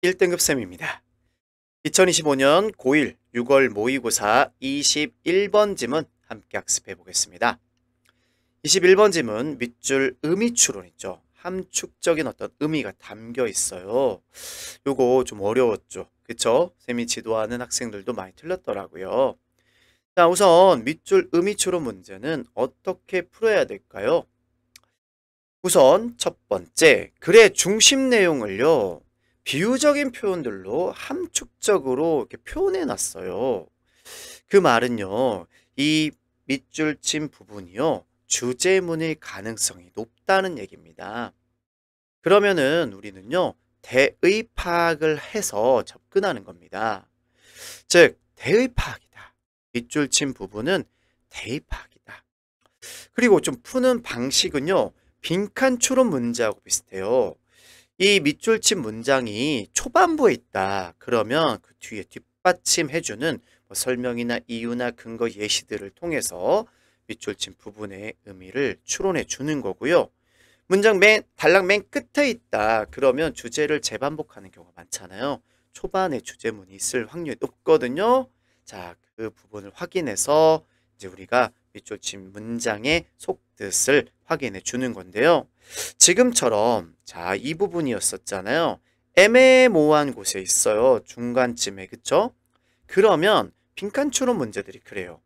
1등급 쌤입니다. 2025년 고1 6월 모의고사 21번 지문 함께 학습해 보겠습니다. 21번 지문 밑줄 의미추론이죠. 함축적인 어떤 의미가 담겨 있어요. 요거 좀 어려웠죠. 그쵸? 쌤이 지도하는 학생들도 많이 틀렸더라고요. 자, 우선 밑줄 의미추론 문제는 어떻게 풀어야 될까요? 우선 첫 번째, 글의 중심 내용을요. 비유적인 표현들로 함축적으로 이렇게 표현해 놨어요. 그 말은요. 이 밑줄 친 부분이요. 주제문일 가능성이 높다는 얘기입니다. 그러면은 우리는요. 대의 파악을 해서 접근하는 겁니다. 즉, 대의 파악이다. 밑줄 친 부분은 대의 파악이다. 그리고 좀 푸는 방식은요. 빈칸 추론 문제하고 비슷해요. 이 밑줄 친 문장이 초반부에 있다. 그러면 그 뒤에 뒷받침해주는 설명이나 이유나 근거 예시들을 통해서 밑줄 친 부분의 의미를 추론해 주는 거고요. 문장 단락 맨 끝에 있다. 그러면 주제를 재반복하는 경우가 많잖아요. 초반에 주제문이 있을 확률이 높거든요. 자, 그 부분을 확인해서 이제 우리가 밑줄 친 문장의 속뜻을 확인해 주는 건데요. 지금처럼 자, 이 부분이었었잖아요. 애매모호한 곳에 있어요. 중간쯤에. 그쵸? 그러면 빈칸 추론 문제들이 그래요.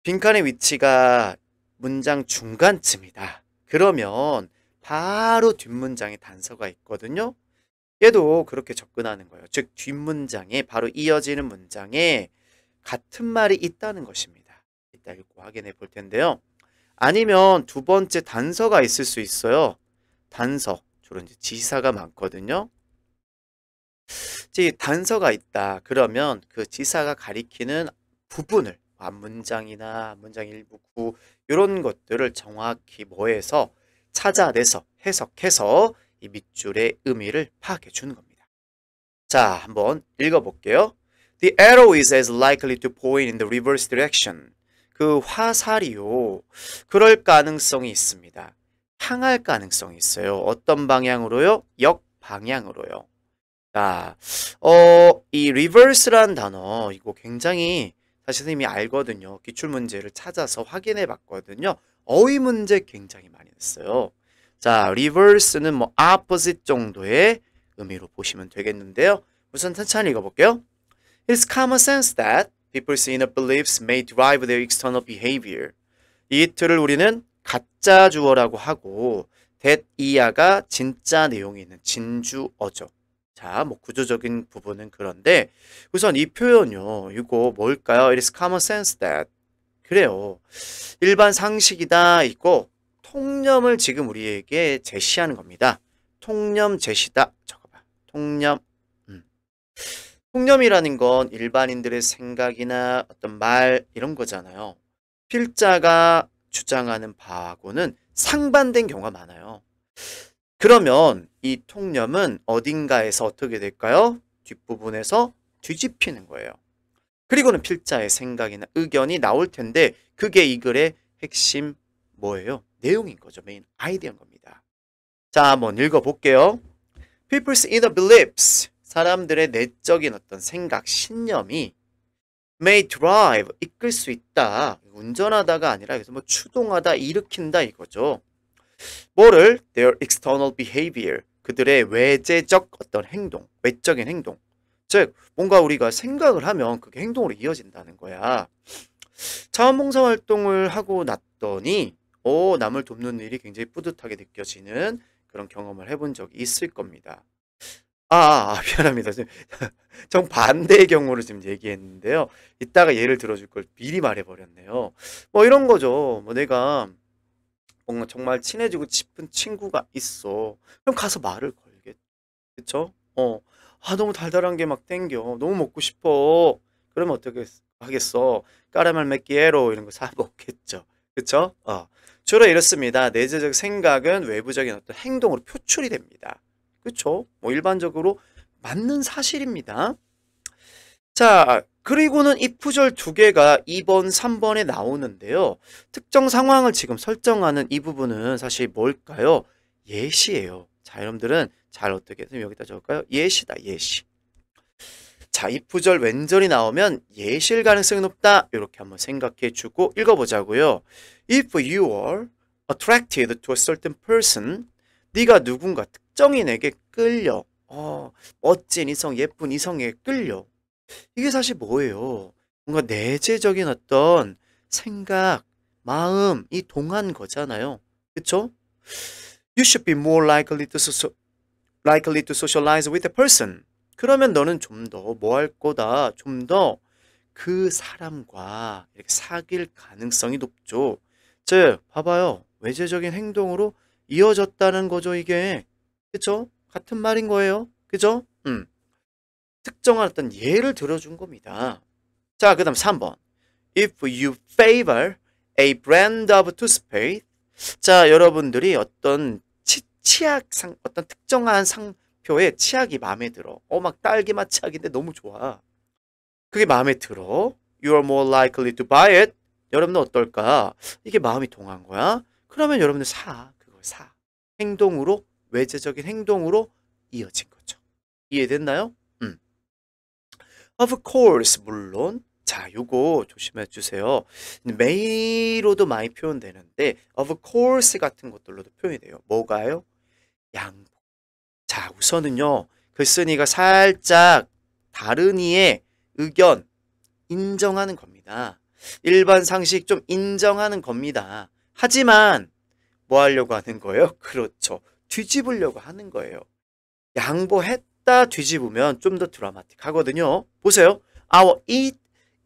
빈칸의 위치가 문장 중간쯤이다. 그러면 바로 뒷문장에 단서가 있거든요. 얘도 그렇게 접근하는 거예요. 즉 뒷문장에 바로 이어지는 문장에 같은 말이 있다는 것입니다. 이따 읽고 확인해 볼 텐데요. 아니면 두 번째 단서가 있을 수 있어요. 단서, 주로 이제 지사가 많거든요. 단서가 있다. 그러면 그 지사가 가리키는 부분을 앞문장이나 문장 일부 구 이런 것들을 정확히 뭐해서 찾아내서 해석해서 이 밑줄의 의미를 파악해 주는 겁니다. 자, 한번 읽어볼게요. The arrow is as likely to point in the reverse direction. 그 화살이요. 그럴 가능성이 있습니다. 향할 가능성이 있어요. 어떤 방향으로요? 역방향으로요. 자, 이 reverse란 단어 이거 굉장히 사실 선생님이 알거든요. 기출문제를 찾아서 확인해 봤거든요. 어휘 문제 굉장히 많이 냈어요. 자, reverse는 뭐 opposite 정도의 의미로 보시면 되겠는데요. 우선 천천히 읽어볼게요. It's common sense that people's inner beliefs may drive their external behavior. 이 틀을 우리는 가짜 주어라고 하고 that 이하가 진짜 내용이 있는 진주어죠. 자, 뭐 구조적인 부분은 그런데 우선 이 표현요. 이거 뭘까요? It is common sense that. 그래요. 일반 상식이다 있고 통념을 지금 우리에게 제시하는 겁니다. 통념 제시다. 적어봐. 통념. 통념이라는 건 일반인들의 생각이나 어떤 말 이런 거잖아요. 필자가 주장하는 바하고는 상반된 경우가 많아요. 그러면 이 통념은 어딘가에서 어떻게 될까요? 뒷부분에서 뒤집히는 거예요. 그리고는 필자의 생각이나 의견이 나올 텐데 그게 이 글의 핵심 뭐예요? 내용인 거죠. 메인 아이디어인 겁니다. 자, 한번 읽어볼게요. People's inner beliefs. 사람들의 내적인 어떤 생각, 신념이 may drive, 이끌 수 있다. 운전하다가 아니라 여기서 뭐 추동하다, 일으킨다 이거죠. 뭐를? Their external behavior. 그들의 외제적 어떤 행동, 외적인 행동. 즉, 뭔가 우리가 생각을 하면 그게 행동으로 이어진다는 거야. 자원봉사활동을 하고 났더니 남을 돕는 일이 굉장히 뿌듯하게 느껴지는 그런 경험을 해본 적이 있을 겁니다. 미안합니다. 정반대의 경우를 지금 얘기했는데요. 이따가 예를 들어줄 걸 미리 말해버렸네요. 뭐 이런 거죠. 뭐 내가 뭔가 정말 친해지고 싶은 친구가 있어. 그럼 가서 말을 걸겠죠. 그쵸? 너무 달달한 게 막 땡겨. 너무 먹고 싶어. 그러면 어떻게 하겠어? 까라멜 맥기에로 이런 거 사 먹겠죠. 그쵸? 주로 이렇습니다. 내재적 생각은 외부적인 어떤 행동으로 표출이 됩니다. 그쵸? 뭐 일반적으로 맞는 사실입니다. 자, 그리고는 if구절 두 개가 2번, 3번에 나오는데요. 특정 상황을 지금 설정하는 이 부분은 사실 뭘까요? 예시예요. 자, 여러분들은 잘 어떻게 해서 여기다 적을까요? 예시다, 예시. 자, 이 부절 왼절이 나오면 예시일 가능성이 높다. 이렇게 한번 생각해 주고 읽어보자고요. If you are attracted to a certain person, 네가 누군가 특정인에게 끌려. 멋진 이성, 예쁜 이성에게 끌려. 이게 사실 뭐예요? 뭔가 내재적인 어떤 생각, 마음이 동한 거잖아요. 그쵸? You should be more likely to socialize with a person. 그러면 너는 좀 더 뭐 할 거다. 좀 더 그 사람과 이렇게 사귈 가능성이 높죠. 즉, 봐봐요. 외재적인 행동으로 이어졌다는 거죠, 이게. 그쵸? 같은 말인 거예요. 그죠? 특정한 어떤 예를 들어준 겁니다. 자, 그 다음 3번. If you favor a brand of toothpaste. 자, 여러분들이 어떤 치약상, 어떤 특정한 상표의 치약이 마음에 들어. 막 딸기맛 치약인데 너무 좋아. 그게 마음에 들어. You are more likely to buy it. 여러분은 어떨까? 이게 마음이 동한 거야. 그러면 여러분들 그걸 사. 행동으로, 외재적인 행동으로 이어진 거죠. 이해됐나요? Of course, 물론. 자, 요거 조심해 주세요. 메이로도 많이 표현되는데 of course 같은 것들로도 표현이 돼요. 뭐가요? 양보. 자, 우선은요. 글쓴이가 살짝 다른 이의 의견 인정하는 겁니다. 일반 상식 좀 인정하는 겁니다. 하지만 뭐 하려고 하는 거예요? 그렇죠. 뒤집으려고 하는 거예요. 양보했다 뒤집으면 좀 더 드라마틱하거든요. 보세요. Our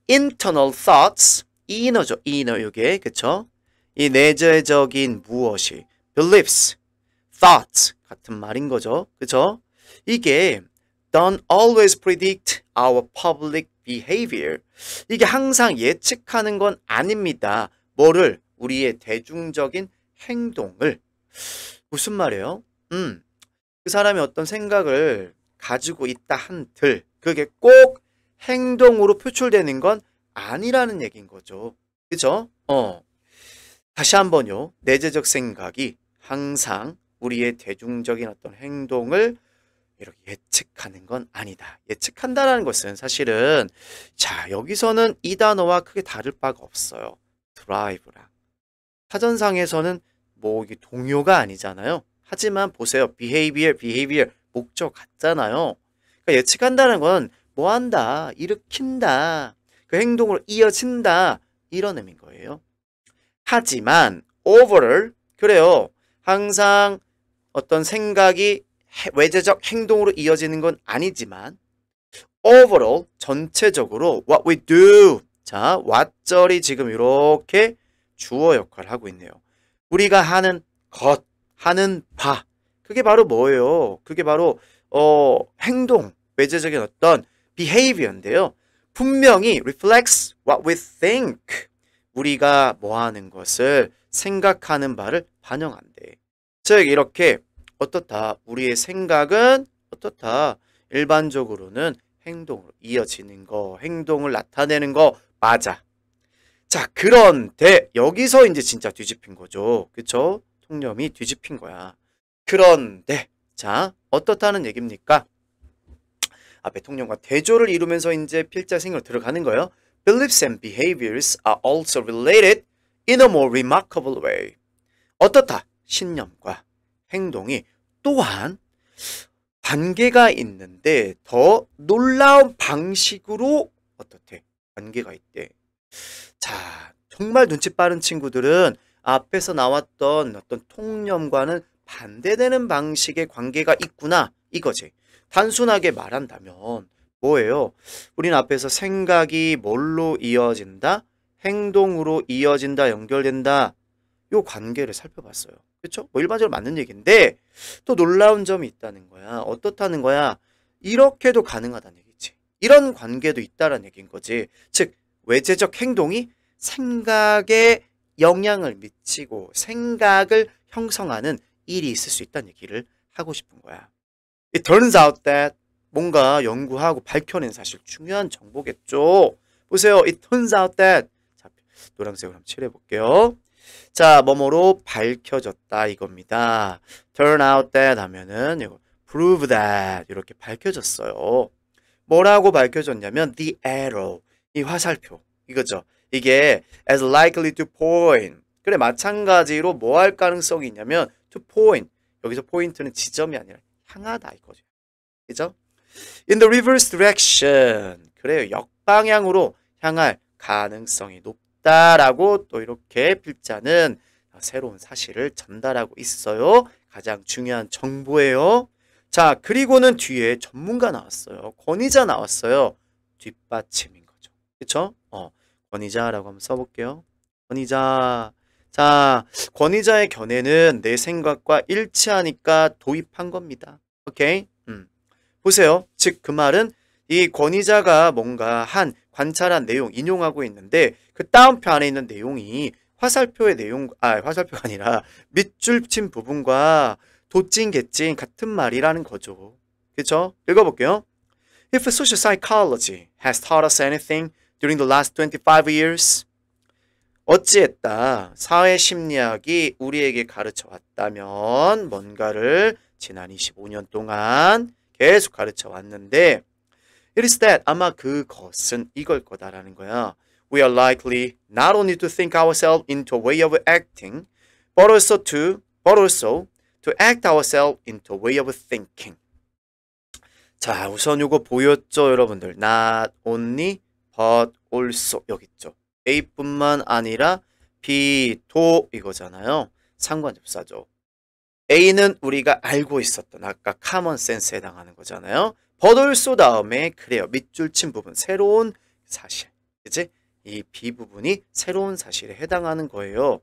internal thoughts, inner죠. inner 요게 그쵸? 이 내재적인 무엇이 beliefs, thoughts 같은 말인 거죠. 그쵸? 이게 don't always predict our public behavior. 이게 항상 예측하는 건 아닙니다. 뭐를? 우리의 대중적인 행동을. 무슨 말이에요? 그 사람이 어떤 생각을 가지고 있다 한들 그게 꼭 행동으로 표출되는 건 아니라는 얘기인 거죠. 그죠? 다시 한번요. 내재적 생각이 항상 우리의 대중적인 어떤 행동을 이렇게 예측하는 건 아니다. 예측한다라는 것은 사실은 자, 여기서는 이 단어와 크게 다를 바가 없어요. drive랑. 사전상에서는 뭐 이게 동요가 아니잖아요. 하지만 보세요. behavior 목적 같잖아요. 그러니까 예측한다는 건 뭐 한다, 일으킨다, 그 행동으로 이어진다 이런 의미인 거예요. 하지만 overall 그래요. 항상 어떤 생각이 외재적 행동으로 이어지는 건 아니지만 overall 전체적으로 what we do 자, what절이 지금 이렇게 주어 역할을 하고 있네요. 우리가 하는 것, 하는 바 그게 바로 뭐예요? 그게 바로 행동, 외재적인 어떤 behavior인데요. 분명히 reflects what we think. 우리가 뭐 하는 것을 생각하는 바를 반영한대. 즉 이렇게 어떻다? 우리의 생각은 어떻다? 일반적으로는 행동으로 이어지는 거, 행동을 나타내는 거 맞아. 자, 그런데 여기서 이제 진짜 뒤집힌 거죠. 그쵸? 통념이 뒤집힌 거야. 그런데 자, 어떻다는 얘기입니까? 앞에 통념과 대조를 이루면서 이제 필자생으로 들어가는 거예요. Beliefs and behaviors are also related in a more remarkable way. 어떻다? 신념과 행동이 또한 관계가 있는데 더 놀라운 방식으로 어떻대? 관계가 있대. 자, 정말 눈치 빠른 친구들은 앞에서 나왔던 어떤 통념과는 반대되는 방식의 관계가 있구나 이거지. 단순하게 말한다면 뭐예요? 우리는 앞에서 생각이 뭘로 이어진다? 행동으로 이어진다, 연결된다. 요 관계를 살펴봤어요. 그렇죠? 뭐 일반적으로 맞는 얘기인데 또 놀라운 점이 있다는 거야. 어떻다는 거야? 이렇게도 가능하다는 얘기지. 이런 관계도 있다는 얘기인 거지. 즉 외재적 행동이 생각에 영향을 미치고 생각을 형성하는 일이 있을 수 있다는 얘기를 하고 싶은 거야. It turns out that 뭔가 연구하고 밝혀낸 사실 중요한 정보겠죠. 보세요. It turns out that 자, 노란색으로 한번 칠해 볼게요. 자, 뭐뭐로 밝혀졌다 이겁니다. turn out that 하면은 이거 prove that 이렇게 밝혀졌어요. 뭐라고 밝혀졌냐면 the arrow 이 화살표 이거죠. 이게 as likely to point 그래 마찬가지로 뭐 할 가능성이 있냐면 to point 여기서 포인트는 지점이 아니라 향하다 이거죠. 그죠? In the reverse direction 그래요. 역방향으로 향할 가능성이 높다라고 또 이렇게 필자는 새로운 사실을 전달하고 있어요. 가장 중요한 정보예요. 자, 그리고는 뒤에 전문가 나왔어요. 권위자 나왔어요. 뒷받침인 거죠. 그쵸? 권위자라고 한번 써볼게요. 권위자. 자, 권위자의 견해는 내 생각과 일치하니까 도입한 겁니다. 오케이? 보세요. 즉, 그 말은 이 권위자가 뭔가 한 관찰한 내용 인용하고 있는데 그 다음표 안에 있는 내용이 화살표의 내용, 화살표가 아니라 밑줄 친 부분과 도찐 개찐 같은 말이라는 거죠. 그쵸? 읽어볼게요. If social psychology has taught us anything during the last 25 years, 어찌했다 사회심리학이 우리에게 가르쳐 왔다면 뭔가를 지난 25년 동안 계속 가르쳐 왔는데 It is that 아마 그것은 이걸 거다라는 거야. We are likely not only to think ourselves into a way of acting, but also to act ourselves into a way of thinking. 자, 우선 이거 보였죠, 여러분들? Not only, but also 여기 있죠. A뿐만 아니라 B도 이거잖아요. 상관접사죠. A는 우리가 알고 있었던 아까 common sense에 해당하는 거잖아요. but also 다음에 그래요. 밑줄 친 부분 새로운 사실. 그치? 이 B 부분이 새로운 사실에 해당하는 거예요.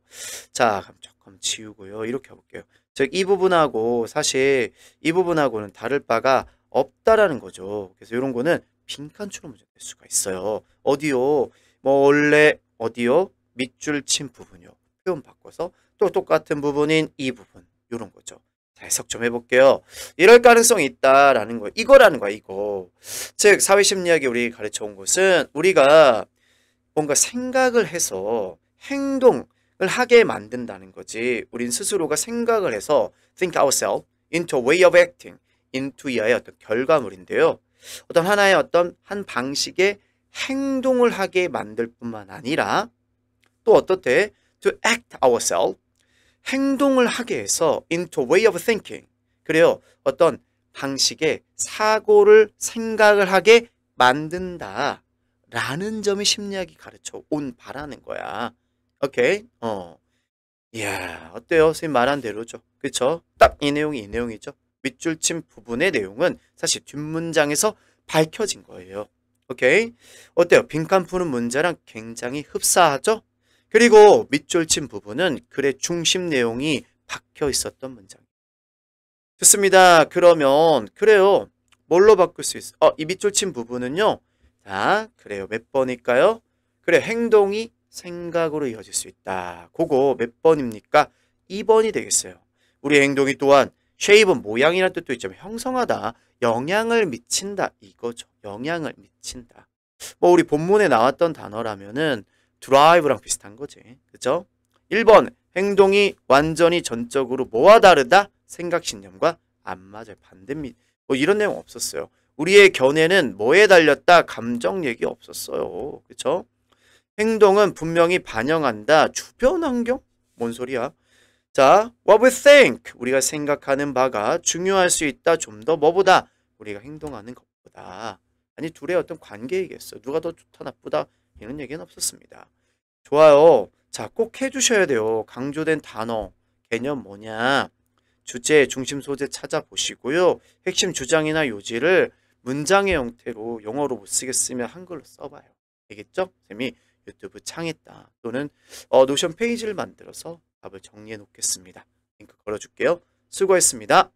자, 그럼 조금 지우고요. 이렇게 해볼게요. 즉, 이 부분하고 사실 이 부분하고는 다를 바가 없다라는 거죠. 그래서 이런 거는 빈칸 추론 문제 될 수가 있어요. 어디요? 뭐 원래 어디요? 밑줄 친 부분이요. 표현 바꿔서 또 똑같은 부분인 이 부분. 이런 거죠. 자, 해석 좀 해볼게요. 이럴 가능성이 있다라는 거예요. 이거라는 거야, 이거. 즉, 사회심리학이 우리 가르쳐 온 것은 우리가 뭔가 생각을 해서 행동을 하게 만든다는 거지. 우린 스스로가 생각을 해서 think ourselves into a way of acting, into의 어떤 결과물인데요. 어떤 하나의 어떤 한 방식의 행동을 하게 만들 뿐만 아니라 또 어떻대? to act ourselves 행동을 하게 해서 into a way of thinking 그래요. 어떤 방식의 사고를 생각을 하게 만든다 라는 점이 심리학이 가르쳐 온 바라는 거야. 오케이? 이야, 어때요? 선생님 말한 대로죠. 그쵸? 딱 이 내용이 이 내용이죠. 밑줄 친 부분의 내용은 사실 뒷문장에서 밝혀진 거예요. 오케이? 어때요? 빈칸 푸는 문제랑 굉장히 흡사하죠? 그리고 밑줄 친 부분은 글의 중심 내용이 박혀 있었던 문장. 좋습니다. 그러면 그래요. 뭘로 바꿀 수 있어? 이 밑줄 친 부분은요. 자, 그래요. 몇 번일까요? 그래, 행동이 생각으로 이어질 수 있다. 그거 몇 번입니까? 2번이 되겠어요. 우리 행동이 또한 shape은 모양이라는 뜻도 있지만 형성하다, 영향을 미친다 이거죠. 영향을 미친다. 뭐 우리 본문에 나왔던 단어라면은 drive랑 비슷한 거지. 그죠? 1번 행동이 완전히 전적으로 뭐와 다르다? 생각 신념과 안 맞아요. 반대입니다. 뭐 이런 내용 없었어요. 우리의 견해는 뭐에 달렸다? 감정 얘기 없었어요. 그쵸? 행동은 분명히 반영한다. 주변 환경? 뭔 소리야? 자, what we think. 우리가 생각하는 바가 중요할 수 있다. 좀 더 뭐보다? 우리가 행동하는 것보다. 아니, 둘의 어떤 관계이겠어. 누가 더 좋다, 나쁘다. 이런 얘기는 없었습니다. 좋아요. 자, 꼭 해주셔야 돼요. 강조된 단어, 개념 뭐냐. 주제, 중심 소재 찾아보시고요. 핵심 주장이나 요지를 문장의 형태로 영어로 못 쓰겠으면 한글로 써봐요. 알겠죠? 쌤이 유튜브 창에다 또는 노션 페이지를 만들어서 답을 정리해 놓겠습니다. 링크 걸어줄게요. 수고했습니다.